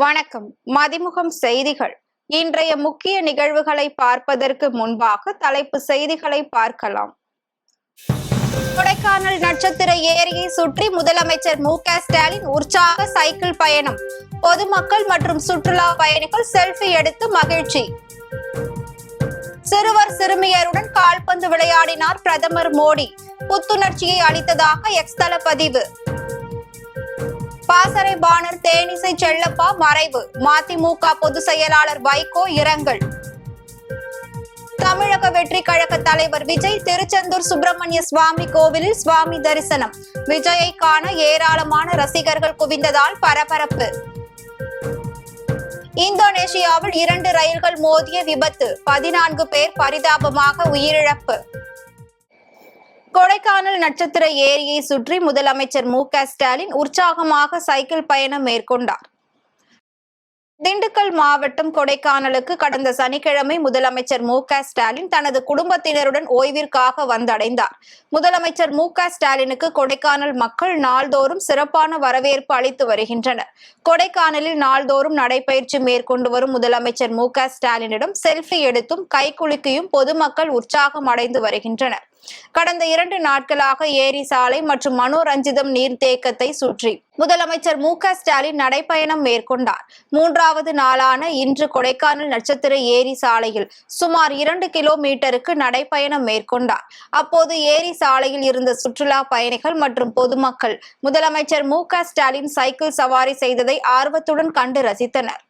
வணக்கம். மதிமுகம் செய்திகள். இன்றைய முக்கிய நிகழ்வுகளை பார்ப்பதற்கு முன்பாக தலைப்பு செய்திகளை பார்க்கலாம். கொடைக்கானல் நட்சத்திர ஏரியை சுற்றி முதலமைச்சர் மு.க.ஸ்டாலின் உற்சாக சைக்கிள் பயணம். பொதுமக்கள் மற்றும் சுற்றுலா பயணிகள் செல்ஃபி எடுத்து மகிழ்ச்சி. சிறுவர் சிறுமியருடன் கால்பந்து விளையாடினார் பிரதமர் மோடி. புத்துணர்ச்சியை அளித்ததாக எக்ஸ் தள பதிவு. பாசறை பாணர் தேனிசை செல்லப்பா மறைவு. மதிமுக பொதுச் செயலாளர் வைகோ இரங்கல். தமிழக வெற்றி கழக தலைவர் விஜய் திருச்செந்தூர் சுப்பிரமணிய சுவாமி கோவிலில் சுவாமி தரிசனம். விஜயை காண ஏராளமான ரசிகர்கள் குவிந்ததால் பரபரப்பு. இந்தோனேஷியாவில் 2 ரயில்கள் மோதிய விபத்து. 14 பேர் பரிதாபமாக உயிரிழப்பு. கொடைக்கானல் நட்சத்திர ஏரியை சுற்றி முதலமைச்சர் மு.க.ஸ்டாலின் உற்சாகமாக சைக்கிள் பயணம் மேற்கொண்டார். திண்டுக்கல் மாவட்டம் கொடைக்கானலுக்கு கடந்த சனிக்கிழமை முதலமைச்சர் மு.க.ஸ்டாலின் தனது குடும்பத்தினருடன் ஓய்விற்காக வந்தடைந்தார். முதலமைச்சர் மு.க.ஸ்டாலினுக்கு கொடைக்கானல் மக்கள் நாள்தோறும் சிறப்பான வரவேற்பு அளித்து வருகின்றனர். கொடைக்கானலில் நாள்தோறும் நடைபயிற்சி மேற்கொண்டு வரும் முதலமைச்சர் மு.க.ஸ்டாலினிடம் செல்ஃபி எடுத்தும் கைகுலுக்கியும் பொதுமக்கள் உற்சாகம் அடைந்து வருகின்றனர். கடந்த 2 நாட்களாக ஏரி சாலை மற்றும் மனோரஞ்சிதம் நீர்த்தேக்கத்தை சுற்றி முதலமைச்சர் மு.க.ஸ்டாலின் நடைபயணம் மேற்கொண்டார். 3வது நாளான இன்று கொடைக்கானல் நட்சத்திர ஏரி சாலையில் சுமார் 2 கிலோமீட்டருக்கு நடைபயணம் மேற்கொண்டார். அப்போது ஏரி சாலையில் இருந்த சுற்றுலா பயணிகள் மற்றும் பொதுமக்கள் முதலமைச்சர் மு.க.ஸ்டாலின் சைக்கிள் சவாரி செய்ததை ஆர்வத்துடன் கண்டு ரசித்தனர்.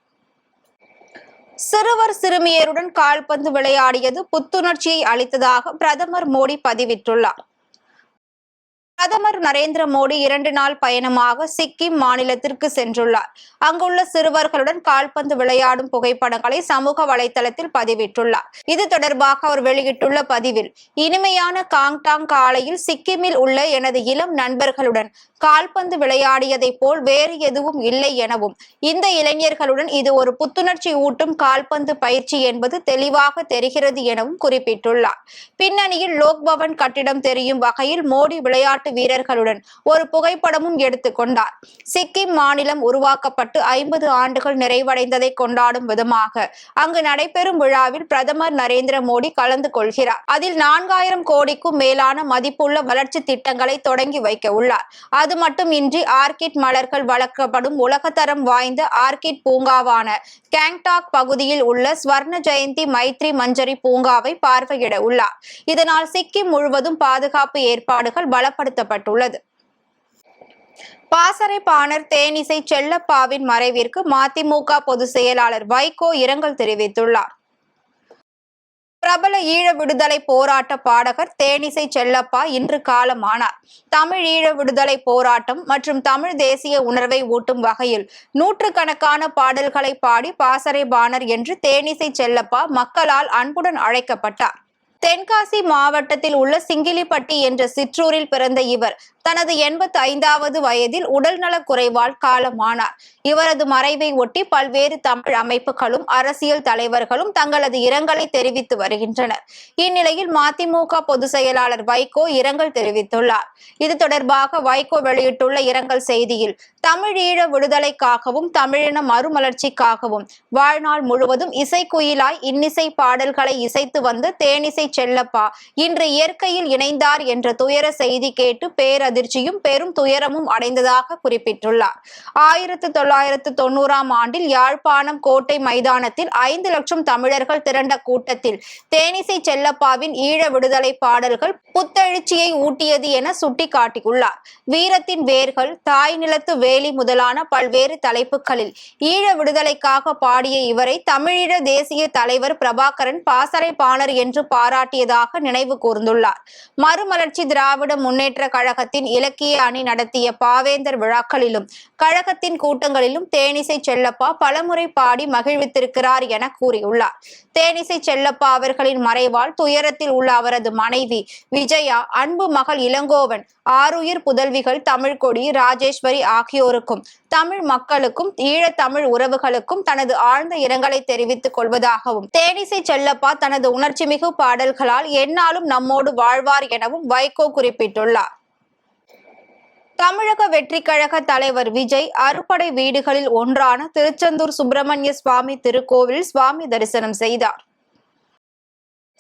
சிறுவர் சிறுமியருடன் கால்பந்து விளையாடியது புத்துணர்ச்சியை அளித்ததாக பிரதமர் மோடி பதிவிட்டுள்ளார். பிரதமர் நரேந்திர மோடி 2 நாள் பயணமாக சிக்கிம் மாநிலத்திற்கு சென்றுள்ளார். அங்குள்ள சிறுவர்களுடன் கால்பந்து விளையாடும் புகைப்படங்களை சமூக வலைதளத்தில் பதிவிட்டுள்ளார். இது தொடர்பாக அவர் வெளியிட்டுள்ள பதிவில், இனிமையான காங்டாங் காலையில் சிக்கிமில் உள்ள எனது இளம் நண்பர்களுடன் கால்பந்து விளையாடியதை போல் வேறு எதுவும் இல்லை எனவும், இந்த இளைஞர்களுடன் இது ஒரு புத்துணர்ச்சி ஊட்டும் கால்பந்து பயிற்சி என்பது தெளிவாக தெரிகிறது எனவும் குறிப்பிட்டுள்ளார். பின்னணியில் லோக்பவன் கட்டிடம் தெரியும் வகையில் மோடி விளையாட்டு வீரர்களுடன் ஒரு புகைப்படமும் எடுத்துக்கொண்டார். சிக்கிம் மாநிலம் உருவாக்கப்பட்டு 50 ஆண்டுகள் நிறைவடைந்ததை கொண்டாடும் விதமாக அங்கு நடைபெறும் விழாவில் பிரதமர் நரேந்திர மோடி கலந்து கொள்கிறார். அதில் 4000 கோடிக்கும் மேலான மதிப்புள்ள வளர்ச்சி திட்டங்களை தொடங்கி வைக்க உள்ளார். அது மட்டுமின்றி ஆர்கிட் மலர்கள் வளர்க்கப்படும் உலகத்தரம் வாய்ந்த ஆர்கிட் பூங்காவான கேங்டாக் பகுதியில் உள்ள ஸ்வர்ண ஜெயந்தி மைத்ரி மஞ்சரி பூங்காவை பார்வையிட உள்ளார். இதனால் சிக்கிம் முழுவதும் பாதுகாப்பு ஏற்பாடுகள் பலப்படுத்தப்பட்டுள்ளது. பாசறை பாணர் தேனிசை செல்லப்பாவின் மறைவிற்கு மதிமுக பொதுச் செயலாளர் வைகோ இரங்கல் தெரிவித்துள்ளார். பிரபல ஈழ விடுதலை போராட்ட பாடகர் தேனிசை செல்லப்பா இன்று காலமானார். தமிழ் ஈழ விடுதலை போராட்டம் மற்றும் தமிழ் தேசிய உணர்வை ஊட்டும் வகையில் நூற்றுக்கணக்கான பாடல்களை பாடி பாசறை பாணர் என்று தேனிசை செல்லப்பா மக்களால் அன்புடன் அழைக்கப்பட்டார். தென்காசி மாவட்டத்தில் உள்ள சிங்கிலிப்பட்டி என்ற சிற்றூரில் பிறந்த இவர் தனது 85வது வயதில் உடல்நலக் குறைவால் காலமானார். இவரது மறைவை ஒட்டி பல்வேறு தமிழ் அமைப்புகளும் அரசியல் தலைவர்களும் தங்களது இரங்கலை தெரிவித்து வருகின்றனர். இந்நிலையில் மதிமுக பொதுச் செயலாளர் வைகோ இரங்கல் தெரிவித்துள்ளார். இது தொடர்பாக வைகோ வெளியிட்டுள்ள இரங்கல் செய்தியில், தமிழீழ விடுதலைக்காகவும் தமிழின மறுமலர்ச்சிக்காகவும் வாழ்நாள் முழுவதும் இசைக்குயிலாய் இன்னிசை பாடல்களை இசைத்து வந்த தேனிசை செல்லப்பா இன்று இயற்கையில் இணைந்தார் என்ற துயர செய்தி கேட்டு பேரதிர்ச்சியும் பெரும் துயரமும் அடைந்ததாக குறிப்பிட்டுள்ளார். 1990ஆம் ஆண்டில் யாழ்ப்பாணம் கோட்டை மைதானத்தில் 5 லட்சம் தமிழர்கள் திரண்ட கூட்டத்தில் தேனிசை செல்லப்பாவின் ஈழ விடுதலை பாடல்கள் புத்தெழுச்சியை ஊட்டியது என சுட்டிக்காட்டியுள்ளார். வீரத்தின் வேர்கள், தாய் நிலத்து வேலி முதலான பல்வேறு தலைப்புகளில் ஈழ விடுதலைக்காக பாடிய இவரை தமிழீழ தேசிய தலைவர் பிரபாகரன் பாசறை பாணர் என்று பாராட்டியதாக நினைவு கூர்ந்துள்ளார். மறுமலர்ச்சி திராவிட முன்னேற்ற கழகத்தின் இலக்கிய அணி நடத்திய பாவேந்தர் விழாக்களிலும் கழகத்தின் கூட்டங்களிலும் தேனிசை செல்லப்பா பலமுறை பாடி மகிழ்வித்திருக்கிறார் என கூறியுள்ளார். தேனிசை செல்லப்பா அவர்களின் மறைவால் துயரத்தில் உள்ள அவரது மனைவி விஜயா, அன்பு மகள் இளங்கோவன், ஆருயிர் புதல்விகள் தமிழ்கொடி, ராஜேஸ்வரி ஆகியோருக்கும் தமிழ் மக்களுக்கும் ஈழத்தமிழ் உறவுகளுக்கும் தனது ஆழ்ந்த இரங்கலை தெரிவித்துக் கொள்வதாகவும், தேனிசை செல்லப்பா தனது உணர்ச்சிமிகு பாடல்களால் எந்நாளும் நம்மோடு வாழ்வார் எனவும் வைகோ குறிப்பிட்டுள்ளார். தமிழக வெற்றி கழக தலைவர் விஜய் அறுபடை வீடுகளில் ஒன்றான திருச்செந்தூர் சுப்பிரமணிய சுவாமி திருக்கோவிலில் சுவாமி தரிசனம் செய்தார்.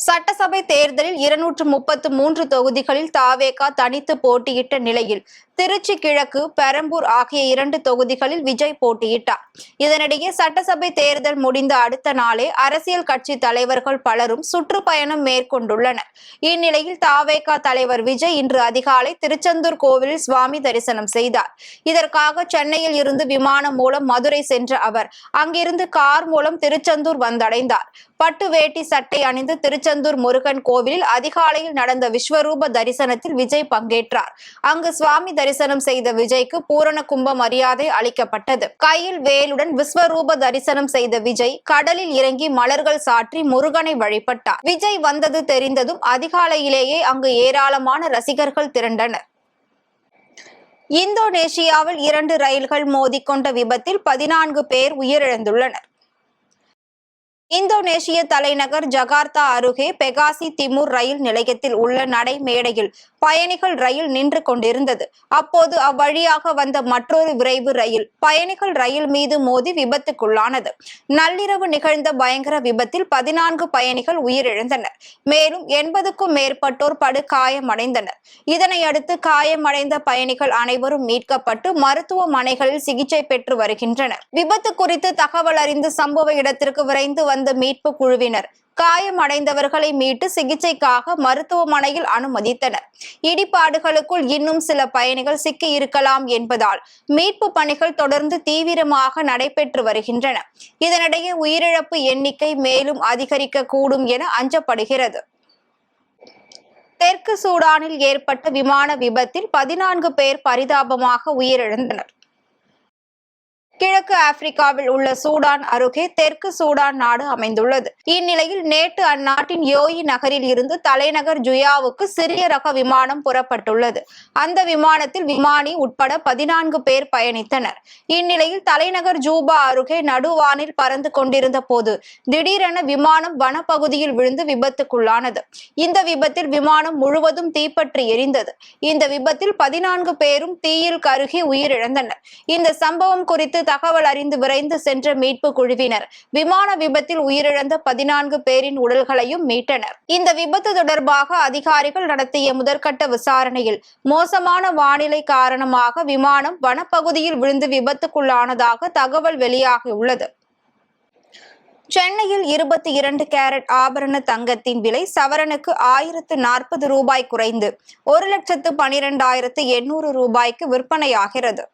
சட்டசபை தேர்தலில் 233 தொகுதிகளில் தாவேகா தனித்து போட்டியிட்ட நிலையில் திருச்சி கிழக்கு, பெரம்பூர் ஆகிய 2 தொகுதிகளில் விஜய் போட்டியிட்டார். இதனிடையே சட்டசபை தேர்தல் முடிந்த அடுத்த நாளே அரசியல் கட்சி தலைவர்கள் பலரும் சுற்றுப்பயணம் மேற்கொண்டுள்ளனர். இந்நிலையில் தாவேகா தலைவர் விஜய் இன்று அதிகாலை திருச்செந்தூர் கோவிலில் சுவாமி தரிசனம் செய்தார். இதற்காக சென்னையில் இருந்து விமானம் மூலம் மதுரை சென்ற அவர் அங்கிருந்து கார் மூலம் திருச்செந்தூர் வந்தடைந்தார். பட்டு வேட்டி சட்டை அணிந்து திருச்செந்தூர் முருகன் கோவிலில் அதிகாலையில் நடந்த விஸ்வரூப தரிசனத்தில் விஜய் பங்கேற்றார். அங்கு சுவாமி தரிசனம் செய்த விஜய்க்கு பூரண கும்ப மரியாதை அளிக்கப்பட்டது. கையில் வேலுடன் விஸ்வரூப தரிசனம் செய்த விஜய் கடலில் இறங்கி மலர்கள் சாற்றி முருகனை வழிபட்டார். விஜய் வந்தது தெரிந்ததும் அதிகாலையிலேயே அங்கு ஏராளமான ரசிகர்கள் திரண்டனர். இந்தோனேஷியாவில் 2 ரயில்கள் மோதிக்கொண்ட விபத்தில் 14 பேர் உயிரிழந்துள்ளனர். இந்தோனேஷிய தலைநகர் ஜகார்த்தா அருகே பெகாசி திமுர் ரயில் நிலையத்தில் உள்ள நடைமேடையில் பயணிகள் ரயில் நின்று கொண்டிருந்தது. அப்போது அவ்வழியாக வந்த மற்றொரு விரைவு ரயில் பயணிகள் ரயில் மீது மோதி விபத்துக்குள்ளானது. நள்ளிரவு நிகழ்ந்த பயங்கர விபத்தில் 14 பயணிகள் உயிரிழந்தனர். மேலும் 80க்கும் மேற்பட்டோர் படுகாயமடைந்தனர். இதனையடுத்து காயமடைந்த பயணிகள் அனைவரும் மீட்கப்பட்டு மருத்துவமனைகளில் சிகிச்சை பெற்று வருகின்றனர். விபத்து குறித்து தகவல் அறிந்து சம்பவ இடத்திற்கு விரைந்து வந்த மீட்பு குழுவினர் காயமடைந்தவர்களை மீட்டு சிகிச்சைக்காக மருத்துவமனையில் அனுமதித்தனர். இடிபாடுகளுக்குள் இன்னும் சில பயணிகள் சிக்கி இருக்கலாம் என்பதால் மீட்பு பணிகள் தொடர்ந்து தீவிரமாக நடைபெற்று வருகின்றன. இதனிடையே உயிரிழப்பு எண்ணிக்கை மேலும் அதிகரிக்க கூடும் என அஞ்சப்படுகிறது. தெற்கு சூடானில் ஏற்பட்ட விமான விபத்தில் 14 பேர் பரிதாபமாக உயிரிழந்தனர். கிழக்கு ஆப்பிரிக்காவில் உள்ள சூடான் அருகே தெற்கு சூடான் நாடு அமைந்துள்ளது. இந்நிலையில் நேற்று அந்நாட்டின் யோயி நகரில் இருந்து தலைநகர் ஜுயாவுக்கு சிறிய ரக விமானம் புறப்பட்டுள்ளது. அந்த விமானத்தில் விமானி உட்பட 14 பேர் பயணித்தனர். இந்நிலையில் தலைநகர் ஜூபா அருகே நடுவானில் பறந்து கொண்டிருந்த போது திடீரென விமானம் வனப்பகுதியில் விழுந்து விபத்துக்குள்ளானது. இந்த விபத்தில் விமானம் முழுவதும் தீப்பற்றி எரிந்தது. இந்த விபத்தில் 14 பேரும் தீயில் கருகி உயிரிழந்தனர். இந்த சம்பவம் குறித்து தகவல் அறிந்து விரைந்து சென்ற மீட்பு குழுவினர் விமான விபத்தில் உயிரிழந்த 14 பேரின் உடல்களையும் மீட்டனர். இந்த விபத்து தொடர்பாக அதிகாரிகள் நடத்திய முதற்கட்ட விசாரணையில் மோசமான வானிலை காரணமாக விமானம் வனப்பகுதியில் விழுந்து விபத்துக்குள்ளானதாக தகவல் வெளியாகியுள்ளது. சென்னையில் 22 கேரட் ஆபரண தங்கத்தின் விலை சவரனுக்கு 1040 ரூபாய் குறைந்து 1,12,800 ரூபாய்க்கு விற்பனையாகிறது.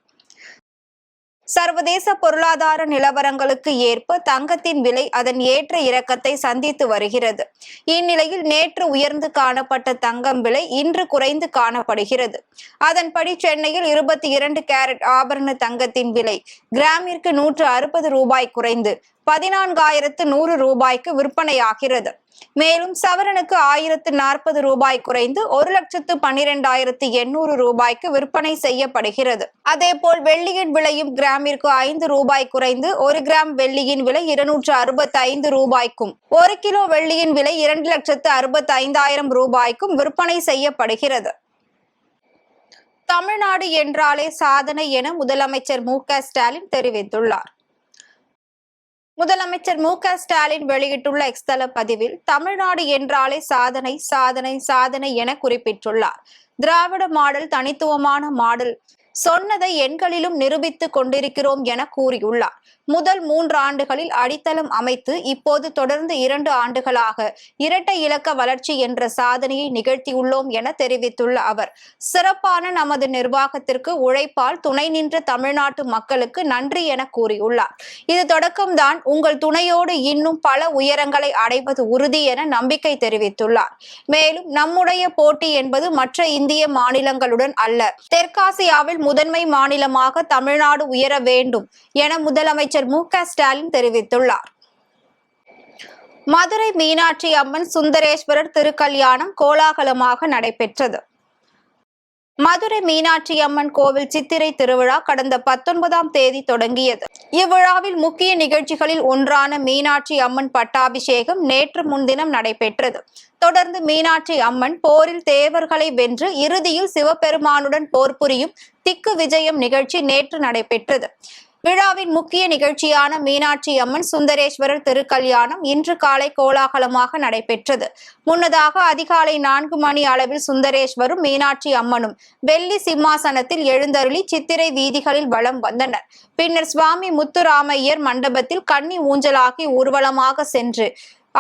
சர்வதேச பொருளாதார நிலவரங்களுக்கு ஏற்ப தங்கத்தின் விலை அதன் ஏற்ற இறக்கத்தை சந்தித்து வருகிறது. இந்நிலையில் நேற்று உயர்ந்து காணப்பட்ட தங்கம் விலை இன்று குறைந்து காணப்படுகிறது. அதன்படி சென்னையில் 22 கேரட் ஆபரண தங்கத்தின் விலை கிராமிற்கு 160 ரூபாய் குறைந்து 14,100 ரூபாய்க்கு விற்பனையாகிறது. மேலும் சவரனுக்கு 1040 ரூபாய் குறைந்து 1,12,800 ரூபாய்க்கு விற்பனை செய்யப்படுகிறது. அதேபோல் வெள்ளியின் விலையும் கிராமிற்கு 5 ரூபாய் குறைந்து 1 கிராம் வெள்ளியின் விலை 265 ரூபாய்க்கும் 1 கிலோ வெள்ளியின் விலை 2,65,000 ரூபாய்க்கும் விற்பனை செய்யப்படுகிறது. தமிழ்நாடு என்றாலே சாதனை என முதலமைச்சர் மு.க. ஸ்டாலின் தெரிவித்துள்ளார். முதலமைச்சர் மு.க. ஸ்டாலின் வெளியிட்டுள்ள எக்ஸ் தள பதிவில் தமிழ்நாடு என்றாலே சாதனை சாதனை சாதனை என குறிப்பிட்டுள்ளார். திராவிட மாடல் தனித்துவமான மாடல் சொன்னதை எண்களிலும் நிரூபித்துக் கொண்டிருக்கிறோம் என கூறியுள்ளார். முதல் 3 ஆண்டுகளில் அடித்தளம் அமைத்து இப்போது தொடர்ந்து 2 ஆண்டுகளாக இரட்டை இலக்க வளர்ச்சி என்ற சாதனையை நிகழ்த்தியுள்ளோம் என தெரிவித்துள்ள அவர் சிறப்பான நமது நிர்வாகத்திற்கு உழைப்பால் துணை நின்ற தமிழ்நாட்டு மக்களுக்கு நன்றி என கூறியுள்ளார். இது தொடக்கம்தான், உங்கள் துணையோடு இன்னும் பல உயரங்களை அடைவது உறுதி என நம்பிக்கை தெரிவித்துள்ளார். மேலும் நம்முடைய போட்டி என்பது மற்ற இந்திய மாநிலங்களுடன் அல்ல, தெற்காசியாவில் முதன்மை மாநிலமாக தமிழ்நாடு உயர வேண்டும் என முதலமைச்சர் மு.க. ஸ்டாலின் தெரிவித்துள்ளார். மதுரை மீனாட்சி அம்மன் சுந்தரேஸ்வரர் திருக்கல்யாணம் கோலாகலமாக நடைபெற்றது. மதுரை மீனாட்சி அம்மன் கோவில் சித்திரை திருவிழா கடந்த 19ஆம் தேதி தொடங்கியது. இவ்விழாவில் முக்கிய நிகழ்ச்சிகளில் ஒன்றான மீனாட்சி அம்மன் பட்டாபிஷேகம் நேற்று முன்தினம் நடைபெற்றது. தொடர்ந்து மீனாட்சி அம்மன் போரில் தேவர்களை வென்று இறுதியில் சிவபெருமானுடன் போர் புரியும் திக்கு விஜயம் நிகழ்ச்சி நேற்று நடைபெற்றது. விழாவின் முக்கிய நிகழ்ச்சியான மீனாட்சி அம்மன் சுந்தரேஸ்வரர் திருக்கல்யாணம் இன்று காலை கோலாகலமாக நடைபெற்றது. முன்னதாக அதிகாலை 4 மணி அளவில் சுந்தரேஸ்வரும் மீனாட்சி அம்மனும் வெள்ளி சிம்மாசனத்தில் எழுந்தருளி சித்திரை வீதிகளில் வலம் வந்தனர். பின்னர் சுவாமி முத்துராமையர் மண்டபத்தில் கன்னி ஊஞ்சலாகி ஊர்வலமாக சென்று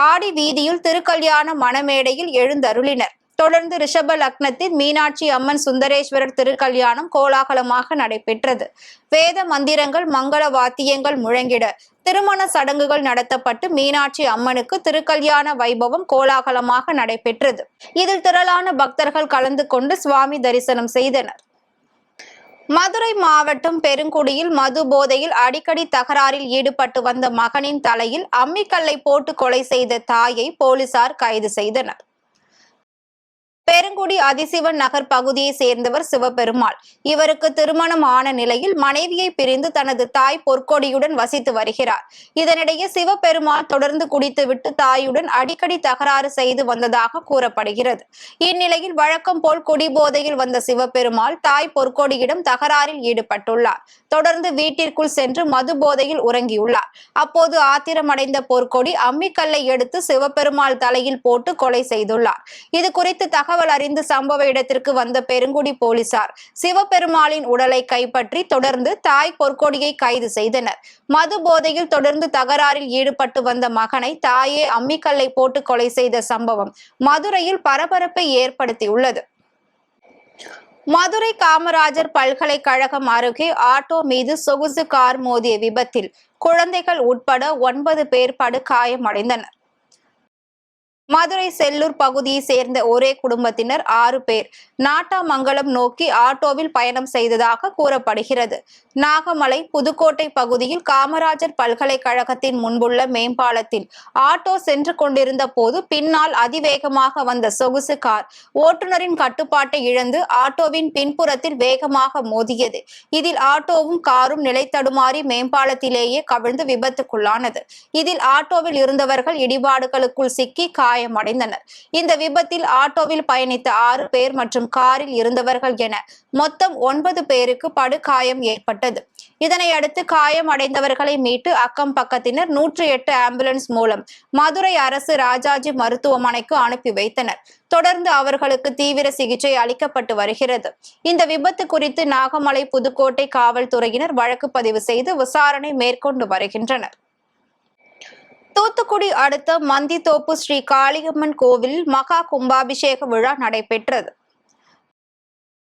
ஆடி வீதியில் திருக்கல்யாண மணமேடையில் எழுந்தருளினர். தொடர்ந்து ரிஷப லக்னத்தில் மீனாட்சி அம்மன் சுந்தரேஸ்வரர் திருக்கல்யாணம் கோலாகலமாக நடைபெற்றது. வேத மந்திரங்கள் மங்கள வாத்தியங்கள் முழங்கிட திருமண சடங்குகள் நடத்தப்பட்டு மீனாட்சி அம்மனுக்கு திருக்கல்யாண வைபவம் கோலாகலமாக நடைபெற்றது. இதில் திரளான பக்தர்கள் கலந்து கொண்டு சுவாமி தரிசனம் செய்தனர். மதுரை மாவட்டம் பெருங்குடியில் மது போதையில் அடிக்கடி தகராறில் ஈடுபட்டு வந்த மகனின் தலையில் அம்மிக்கல்லை போட்டு கொலை செய்த தாயை போலீசார் கைது செய்தனர். பெருங்குடி அதிசிவன் நகர் பகுதியை சேர்ந்தவர் சிவபெருமாள். இவருக்கு திருமணம் ஆன நிலையில் மனைவியை பிரிந்து தனது தாய் பொற்கொடியுடன் வசித்து வருகிறார். இதனிடையே சிவபெருமாள் தொடர்ந்து குடித்துவிட்டு தாயுடன் அடிக்கடி தகராறு செய்து வந்ததாக கூறப்படுகிறது. இந்நிலையில் வழக்கம் போல் குடிபோதையில் வந்த சிவபெருமாள் தாய் பொற்கொடியிடம் தகராறில் ஈடுபட்டுள்ளார். தொடர்ந்து வீட்டிற்குள் சென்று மது போதையில் உறங்கியுள்ளார். அப்போது ஆத்திரமடைந்த பொற்கொடி அம்மிக்கல்லை எடுத்து சிவபெருமாள் தலையில் போட்டு கொலை செய்துள்ளார். இது குறித்து தகவல் அறிந்து சம்பவ இடத்திற்கு வந்த பெருங்குடி போலீசார் சிவபெருமாளின் உடலை கைப்பற்றி தொடர்ந்து தாய் பொற்கொடியை கைது செய்தனர். மது போதையில் தொடர்ந்து தகராறில் ஈடுபட்டு வந்த மகனை தாயே அம்மிக்கல்லை போட்டு கொலை செய்த சம்பவம் மதுரையில் பரபரப்பை ஏற்படுத்தியுள்ளது. மதுரை காமராஜர் பல்கலைக்கழகம் அருகே ஆட்டோ மீது சொகுசு கார் மோதிய விபத்தில் குழந்தைகள் உட்பட 9 பேர் படுகாயமடைந்தனர். மதுரை செல்லூர் பகுதியை சேர்ந்த ஒரே குடும்பத்தினர் 6 பேர் நாட்டாமங்கலம் நோக்கி ஆட்டோவில் பயணம் செய்ததாக கூறப்படுகிறது. நாகமலை புதுக்கோட்டை பகுதியில் காமராஜர் பல்கலைக்கழகத்தின் முன்புள்ள மேம்பாலத்தில் ஆட்டோ சென்று கொண்டிருந்த போது பின்னால் அதிவேகமாக வந்த சொகுசு கார் ஓட்டுநரின் கட்டுப்பாட்டை இழந்து ஆட்டோவின் பின்புறத்தில் வேகமாக மோதியது. இதில் ஆட்டோவும் காரும் நிலை தடுமாறி மேம்பாலத்திலேயே கவிழ்ந்து விபத்துக்குள்ளானது. இதில் ஆட்டோவில் இருந்தவர்கள் இடிபாடுகளுக்குள் சிக்கி காயமடைந்தனர். இந்த விபத்தில் ஆட்டோவில் பயணித்த 6 பேர் மற்றும் காரில் இருந்தவர்கள் என மொத்தம் 9 பேருக்கு படுகாயம் ஏற்பட்டது. இதனையடுத்து காயம் அடைந்தவர்களை மீட்டு அக்கம் பக்கத்தினர் 108 ஆம்புலன்ஸ் மூலம் மதுரை அரசு ராஜாஜி மருத்துவமனைக்கு அனுப்பி வைத்தனர். தொடர்ந்து அவர்களுக்கு தீவிர சிகிச்சை அளிக்கப்பட்டு வருகிறது. இந்த விபத்து குறித்து நாகமலை புதுக்கோட்டை காவல்துறையினர் வழக்கு பதிவு செய்து விசாரணை மேற்கொண்டு வருகின்றனர். தூத்துக்குடி அடுத்த மந்தித்தோப்பு ஸ்ரீ காளியம்மன் கோவிலில் மகா கும்பாபிஷேக விழா நடைபெற்றது.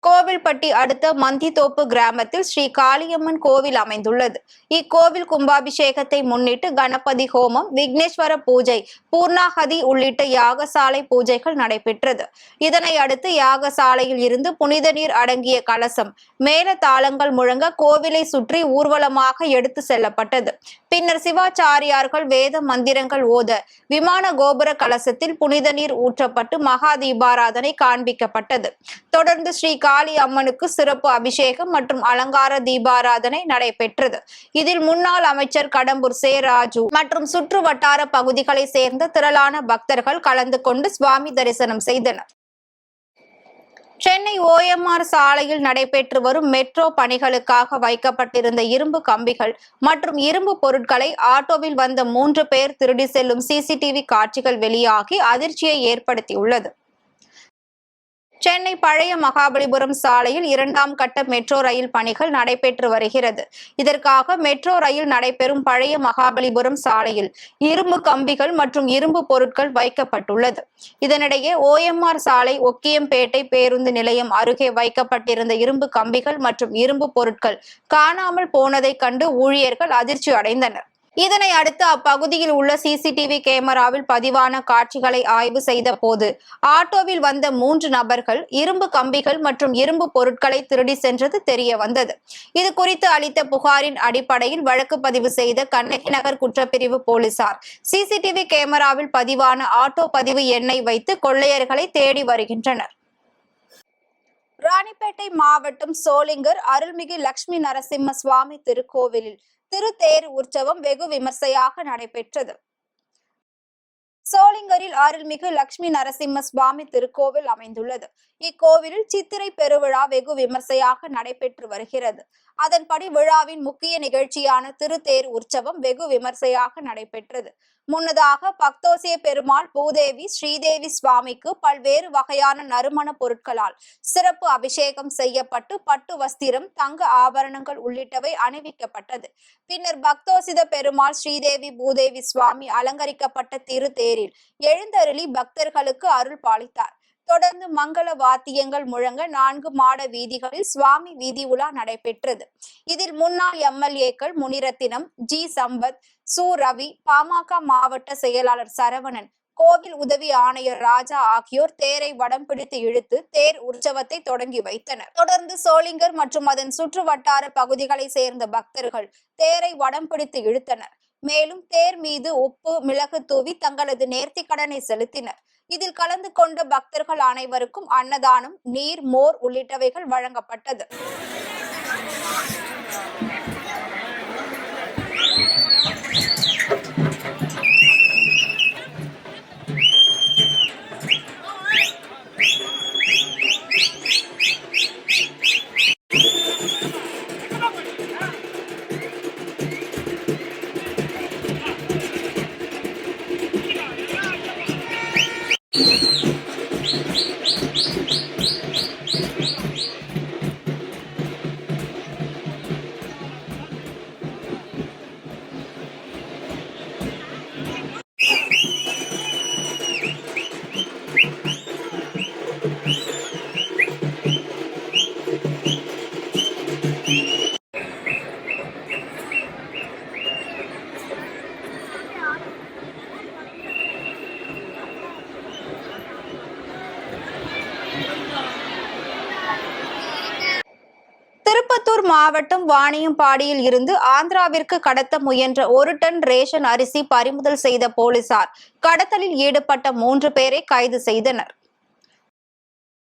கோவில்பட்டி அடுத்த மந்தித்தோப்பு கிராமத்தில் ஸ்ரீ காளியம்மன் கோவில் அமைந்துள்ளது. இக்கோவில் கும்பாபிஷேகத்தை முன்னிட்டு கணபதி ஹோமம், விக்னேஸ்வர பூஜை, பூர்ணாகதி உள்ளிட்ட யாகசாலை பூஜைகள் நடைபெற்றது. இதனை அடுத்து யாகசாலையில் இருந்து புனித நீர் அடங்கிய கலசம் மேல தாளங்கள் முழங்க கோவிலை சுற்றி ஊர்வலமாக எடுத்து செல்லப்பட்டது. பின்னர் சிவாச்சாரியார்கள் வேத மந்திரங்கள் ஓத விமான கோபுர கலசத்தில் புனித நீர் ஊற்றப்பட்டு மகா தீபாராதனை காண்பிக்கப்பட்டது. தொடர்ந்து ஸ்ரீ காளி அம்மனுக்கு சிறப்பு அபிஷேகம் மற்றும் அலங்கார தீபாராதனை நடைபெற்றது. இதில் முன்னாள் அமைச்சர் கடம்பூர் சே ராஜு மற்றும் சுற்று வட்டார பகுதிகளை சேர்ந்த திரளான பக்தர்கள் கலந்து கொண்டு சுவாமி தரிசனம் செய்தனர். சென்னை OMR சாலையில் நடைபெற்று வரும் மெட்ரோ பணிகளுக்காக வைக்கப்பட்டிருந்த இரும்பு கம்பிகள் மற்றும் இரும்பு பொருட்களை ஆட்டோவில் வந்த 3 பேர் திருடி செல்லும் CCTV காட்சிகள் வெளியாகி அதிர்ச்சியை ஏற்படுத்தியுள்ளது. சென்னை பழைய மகாபலிபுரம் சாலையில் 2ஆம் கட்ட மெட்ரோ ரயில் பணிகள் நடைபெற்று வருகிறது. இதற்காக மெட்ரோ ரயில் நடைபெறும் பழைய மகாபலிபுரம் சாலையில் இரும்பு கம்பிகள் மற்றும் இரும்பு பொருட்கள் வைக்கப்பட்டுள்ளது. இதனிடையே OMR சாலை ஒக்கியம்பேட்டை பேருந்து நிலையம் அருகே வைக்கப்பட்டிருந்த இரும்பு கம்பிகள் மற்றும் இரும்பு பொருட்கள் காணாமல் போனதை கண்டு ஊழியர்கள் அதிர்ச்சி அடைந்தனர். இதனை அடுத்து அப்பகுதியில் உள்ள CCTV கேமராவில் பதிவான காட்சிகளை ஆய்வு செய்த போது ஆட்டோவில் வந்த 3 நபர்கள் இரும்பு கம்பிகள் மற்றும் இரும்பு பொருட்களை திருடி சென்றது தெரிய வந்தது. இது குறித்து அளித்த புகாரின் அடிப்படையில் வழக்கு பதிவு செய்த கண்ணகி நகர் குற்றப்பிரிவு போலீசார் CCTV கேமராவில் பதிவான ஆட்டோ பதிவு எண்ணை வைத்து கொள்ளையர்களை தேடி வருகின்றனர். ராணிப்பேட்டை மாவட்டம் சோளிங்கர் அருள்மிகு லட்சுமி நரசிம்ம சுவாமி திருக்கோவிலில் திருத்தேர் உற்சவம் வெகு விமர்சையாக நடைபெற்றது. சோளிங்கரில் அருள்மிகு லட்சுமி நரசிம்ம சுவாமி திருக்கோவில் அமைந்துள்ளது. இக்கோவிலில் சித்திரை பெருவிழா வெகு விமர்சையாக நடைபெற்று வருகிறது. அதன்படி விழாவின் முக்கிய நிகழ்ச்சியான திருத்தேர் உற்சவம் வெகு விமர்சையாக நடைபெற்றது. முன்னதாக பக்தோசிய பெருமாள், பூதேவி, ஸ்ரீதேவி சுவாமிக்கு பல்வேறு வகையான நறுமண பொருட்களால் சிறப்பு அபிஷேகம் செய்யப்பட்டு பட்டு வஸ்திரம், தங்க ஆபரணங்கள் உள்ளிட்டவை அணிவிக்கப்பட்டது. பின்னர் பக்தோசித பெருமாள், ஸ்ரீதேவி, பூதேவி சுவாமி அலங்கரிக்கப்பட்ட திருத்தேரில் எழுந்தருளி பக்தர்களுக்கு அருள் பாலித்தார். தொடர்ந்து மங்கள வாத்தியங்கள் முழங்க 4 மாட வீதிகளில் சுவாமி வீதி உலா நடைபெற்றது. இதில் முன்னாள் எம்எல்ஏக்கள் முனிரத்தினம், ஜி. சம்பத், சு. ரவி, பாமக மாவட்ட செயலாளர் சரவணன், கோவில் உதவி ஆணையர் ராஜா ஆகியோர் தேரை வடம் பிடித்து இழுத்து தேர் உற்சவத்தை தொடங்கி வைத்தனர். தொடர்ந்து சோளிங்கர் மற்றும் அதன் சுற்று வட்டார பகுதிகளை சேர்ந்த பக்தர்கள் தேரை வடம் பிடித்து இழுத்தனர். மேலும் தேர் மீது உப்பு, மிளகு தூவி தங்களது நேர்த்திக் கடனை செலுத்தினர். இதில் கலந்து கொண்ட பக்தர்கள் அனைவருக்கும் அன்னதானம், நீர், மோர் உள்ளிட்டவைகள் வழங்கப்பட்டது. திருப்பத்தூர் மாவட்டம் வாணியம்பாடியில் இருந்து ஆந்திராவிற்கு கடத்த முயன்ற 1 டன் ரேஷன் அரிசி பறிமுதல் செய்த போலீசார் கடத்தலில் ஈடுபட்ட 3 பேரை கைது செய்தனர்.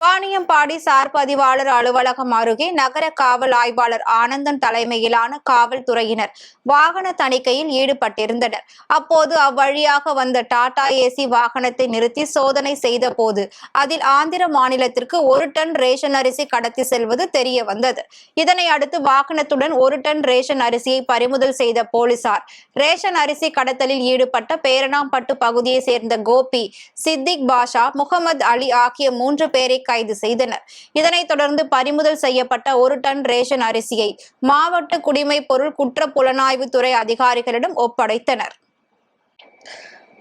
வாணியம்பாடி சார் பதிவாளர் அலுவலகம் அருகே நகர காவல் ஆய்வாளர் ஆனந்தன் தலைமையிலான காவல்துறையினர் வாகன தணிக்கையில் ஈடுபட்டிருந்தனர். அப்போது அவ்வழியாக வந்த டாடா ஏசி வாகனத்தை நிறுத்தி சோதனை செய்த போது அதில் ஆந்திர மாநிலத்திற்கு 1 டன் ரேஷன் அரிசி கடத்தி செல்வது தெரிய வந்தது. இதனை அடுத்து வாகனத்துடன் 1 டன் ரேஷன் அரிசியை பறிமுதல் செய்த போலீசார் ரேஷன் அரிசி கடத்தலில் ஈடுபட்ட பேரணாம்பட்டு பகுதியை சேர்ந்த கோபி, சித்திக் பாஷா, முகமது அலி ஆகிய 3 பேரை கைது செய்தனர். இதனைத் தொடர்ந்து பறிமுதல் செய்யப்பட்ட 1 டன் ரேஷன் அரிசியை மாவட்ட குடிமைப் பொருள் குற்ற புலனாய்வு துறை அதிகாரிகளிடம் ஒப்படைத்தனர்.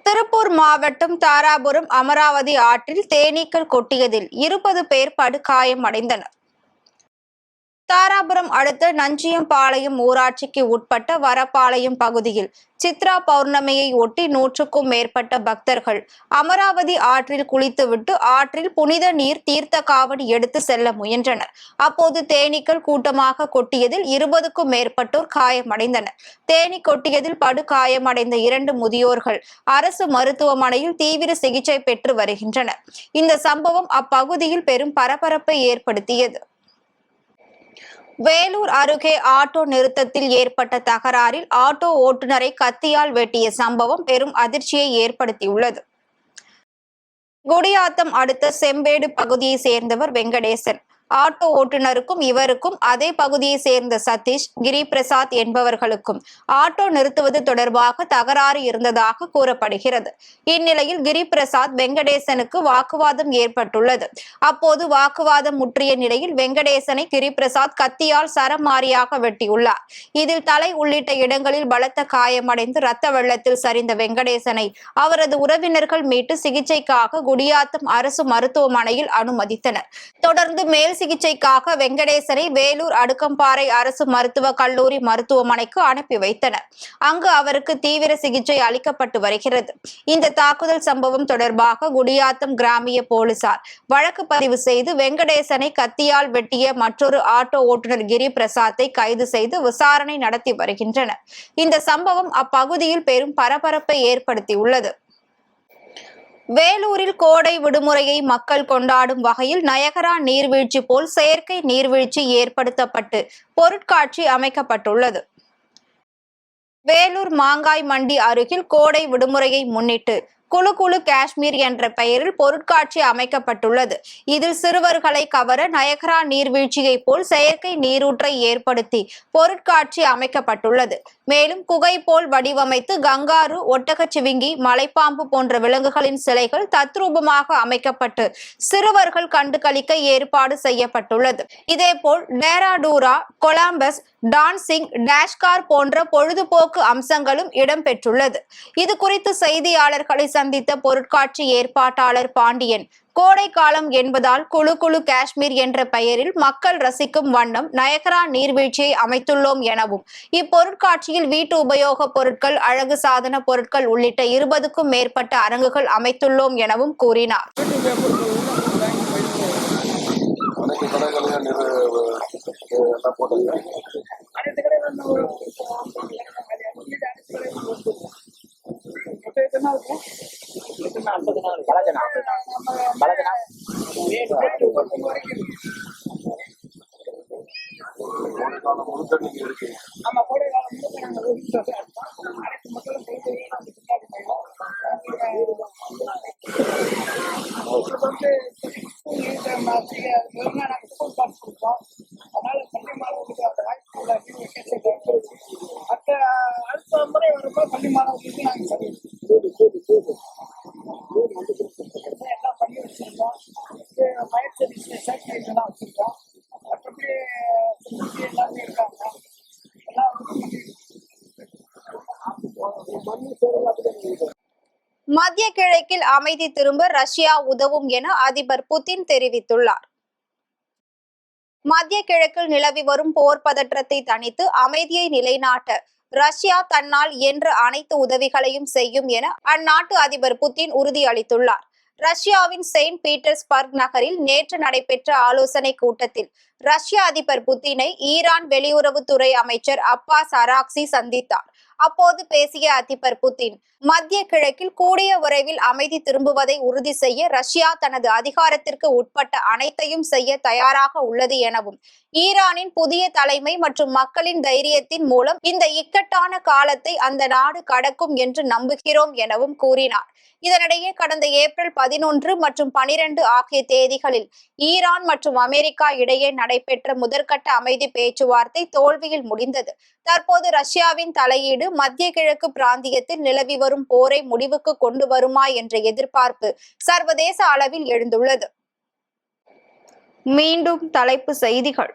திருப்பூர் மாவட்டம் தாராபுரம் அமராவதி ஆற்றில் தேனீக்கள் கொட்டியதில் 20 பேர் படுகாயம் அடைந்தனர். தாராபுரம் அடுத்த நஞ்சியம்பாளையம் ஊராட்சிக்கு உட்பட்ட வரப்பாளையம் பகுதியில் சித்ரா பௌர்ணமியை ஒட்டி 100க்கும் மேற்பட்ட பக்தர்கள் அமராவதி ஆற்றில் குளித்துவிட்டு ஆற்றில் புனித நீர் தீர்த்த காவடி எடுத்து செல்ல முயன்றனர். அப்போது தேனீக்கள் கூட்டமாக கொட்டியதில் 20க்கும் மேற்பட்டோர் காயமடைந்தனர். தேனீ கொட்டியதில் படுகாயமடைந்த 2 முதியோர்கள் அரசு மருத்துவமனையில் தீவிர சிகிச்சை பெற்று வருகின்றனர். இந்த சம்பவம் அப்பகுதியில் பெரும் பரபரப்பை ஏற்படுத்தியது. வேலூர் அருகே ஆட்டோ நிறுத்தத்தில் ஏற்பட்ட தகராறில் ஆட்டோ ஓட்டுநரை கத்தியால் வெட்டிய சம்பவம் பெரும் அதிர்ச்சியை ஏற்படுத்தியுள்ளது. குடியாத்தம் அடுத்த செம்பேடு பகுதியை சேர்ந்தவர் வெங்கடேசன். ஆட்டோ ஓட்டுநருக்கும் இவருக்கும் அதே பகுதியை சேர்ந்த சதீஷ், கிரிபிரசாத் என்பவர்களுக்கும் ஆட்டோ நிறுத்துவது தொடர்பாக தகராறு இருந்ததாக கூறப்படுகிறது. இந்நிலையில் கிரிபிரசாத் வெங்கடேசனுக்கு வாக்குவாதம் ஏற்பட்டுள்ளது. அப்போது வாக்குவாதம் முற்றிய நிலையில் வெங்கடேசனை கிரிபிரசாத் கத்தியால் சரமாரியாக வெட்டியுள்ளார். இதில் தலை உள்ளிட்ட இடங்களில் பலத்த காயமடைந்து இரத்த வெள்ளத்தில் சரிந்த வெங்கடேசனை அவரது உறவினர்கள் மீட்டு சிகிச்சைக்காக குடியாத்தம் அரசு மருத்துவமனையில் அனுமதித்தனர். தொடர்ந்து மேல் சிகிச்சைக்காக வெங்கடேசனை வேலூர் அடுக்கம்பாறை அரசு மருத்துவக் கல்லூரி மருத்துவமனைக்கு அனுப்பி வைத்தனர். அங்கு அவருக்கு தீவிர சிகிச்சை அளிக்கப்பட்டு வருகிறது. இந்த தாக்குதல் சம்பவம் தொடர்பாக குடியாத்தம் கிராமிய போலீசார் வழக்கு பதிவு செய்து வெங்கடேசனை கத்தியால் வெட்டிய மற்றொரு ஆட்டோ ஓட்டுநர் கிரிபிரசாத்தை கைது செய்து விசாரணை நடத்தி வருகின்றனர். இந்த சம்பவம் அப்பகுதியில் பெரும் பரபரப்பை ஏற்படுத்தியுள்ளது. வேலூரில் கோடை விடுமுறையை மக்கள் கொண்டாடும் வகையில் நயகரா நீர்வீழ்ச்சி போல் செயற்கை நீர்வீழ்ச்சி ஏற்படுத்தப்பட்டு பொருட்காட்சி அமைக்கப்பட்டுள்ளது. வேலூர் மாங்காய் மண்டி அருகில் கோடை விடுமுறையை முன்னிட்டு குளு குளு காஷ்மீர் என்ற பெயரில் பொருட்காட்சி அமைக்கப்பட்டுள்ளது. இதில் சிறுவர்களை கவர நயகரா நீர்வீழ்ச்சியை போல் செயற்கை நீரூற்றை ஏற்படுத்தி பொருட்காட்சி அமைக்கப்பட்டுள்ளது. மேலும் குகை போல் வடிவமைத்து கங்காரு, ஒட்டகச்சிவிங்கி, மலைப்பாம்பு போன்ற விலங்குகளின் சிலைகள் தத்ரூபமாக அமைக்கப்பட்டு சிறுவர்கள் கண்டு களிக்க ஏற்பாடு செய்யப்பட்டுள்ளது. இதேபோல் டேராடூரா, கொலம்பஸ், டான்சிங், டேஷ்கார் போன்ற பொழுதுபோக்கு அம்சங்களும் இடம்பெற்றுள்ளது. இது குறித்து செய்தியாளர்களை சந்தித்த பொருட்காட்சி ஏற்பாட்டாளர் பாண்டியன், கோடை காலம் என்பதால் குளு குளு காஷ்மீர் என்ற பெயரில் மக்கள் ரசிக்கும் வண்ணம் நயகரா நீர்வீழ்ச்சியை அமைத்துள்ளோம் எனவும், இப்பொருட்காட்சியில் வீட்டு உபயோக பொருட்கள், அழகு சாதன பொருட்கள் உள்ளிட்ட 20க்கும் மேற்பட்ட அரங்குகள் அமைத்துள்ளோம் எனவும் கூறினார். மத்திய கிழக்கில் அமைதி திரும்ப ரஷ்யா உதவும் என அதிபர் புதின் தெரிவித்துள்ளார். மத்திய கிழக்கில் நிலவி வரும் போர் பதற்றத்தை தணித்து அமைதியை நிலைநாட்ட ரஷ்யா தன்னால் இயன்ற அனைத்து உதவிகளையும் செய்யும் என அந்நாட்டு அதிபர் புதின் உறுதியளித்துள்ளார். ரஷ்யாவின் செயின்ட் பீட்டர்ஸ்பர்க் நகரில் நேற்று நடைபெற்ற ஆலோசனை கூட்டத்தில் ரஷ்ய அதிபர் புதினை ஈரான் வெளியுறவுத்துறை அமைச்சர் அப்பாஸ் அராக்சி சந்தித்தார். அப்போது பேசிய அதிபர் புதின், மத்திய கிழக்கில் கூடிய விரைவில் அமைதி திரும்புவதை உறுதி செய்ய ரஷ்யா தனது அதிகாரத்திற்கு உட்பட்ட அனைத்தையும் செய்ய தயாராக உள்ளது எனவும், ஈரானின் புதிய தலைமை மற்றும் மக்களின் தைரியத்தின் மூலம் இந்த இக்கட்டான காலத்தை அந்த நாடு கடக்கும் என்று நம்புகிறோம் எனவும் கூறினார். இதனிடையே கடந்த ஏப்ரல் 11 மற்றும் 12 ஆகிய தேதிகளில் ஈரான் மற்றும் அமெரிக்கா இடையே நடைபெற்ற முதற்கட்ட அமைதி பேச்சுவார்த்தை தோல்வியில் முடிந்தது. தற்போது ரஷ்யாவின் தலையீடு மத்திய கிழக்கு பிராந்தியத்தில் நிலவி வரும் போரை முடிவுக்கு கொண்டு வருமா என்ற எதிர்பார்ப்பு சர்வதேச அளவில் எழுந்துள்ளது. மீண்டும் தலைப்பு செய்திகள்.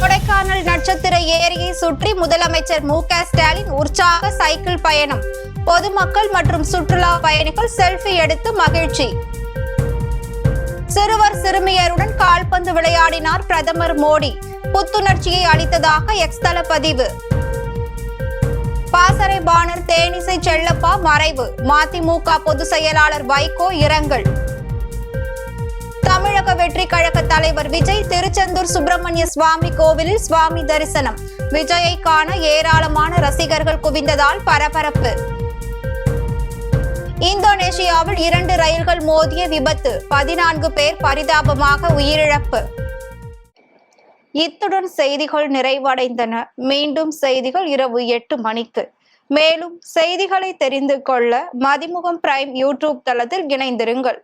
கொடைக்கானல் நட்சத்திர ஏரியை சுற்றி முதலமைச்சர் மு.க. ஸ்டாலின் உற்சாக சைக்கிள் பயணம். பொதுமக்கள் மற்றும் சுற்றுலா பயணிகள் செல்ஃபி எடுத்து மகிழ்ச்சி. சிறுவர் சிறுமியருடன் கால்பந்து விளையாடினார் பிரதமர் மோடி. புத்துணர்ச்சியை அளித்ததாக எக்ஸ் தள பதிவு. பாசறை பாணர் தேனிசை செல்லப்பா மறைவு. மதிமுக பொதுச் செயலாளர் வைகோ இரங்கல். தமிழக வெற்றி கழக தலைவர் விஜய் திருச்செந்தூர் சுப்பிரமணிய சுவாமி கோவிலில் சுவாமி தரிசனம். விஜயை காண ஏராளமான ரசிகர்கள் குவிந்ததால் பரபரப்பு. இந்தோனேஷியாவில் 2 ரயில்கள் மோதிய விபத்து, 14 பேர் பரிதாபமாக உயிரிழப்பு. இத்துடன் செய்திகள் நிறைவடைந்தன. மீண்டும் செய்திகள் இரவு 8 மணிக்கு. மேலும் செய்திகளை தெரிந்து கொள்ள மதிமுகம் பிரைம் யூடியூப் தளத்தில் இணைந்திருங்கள்.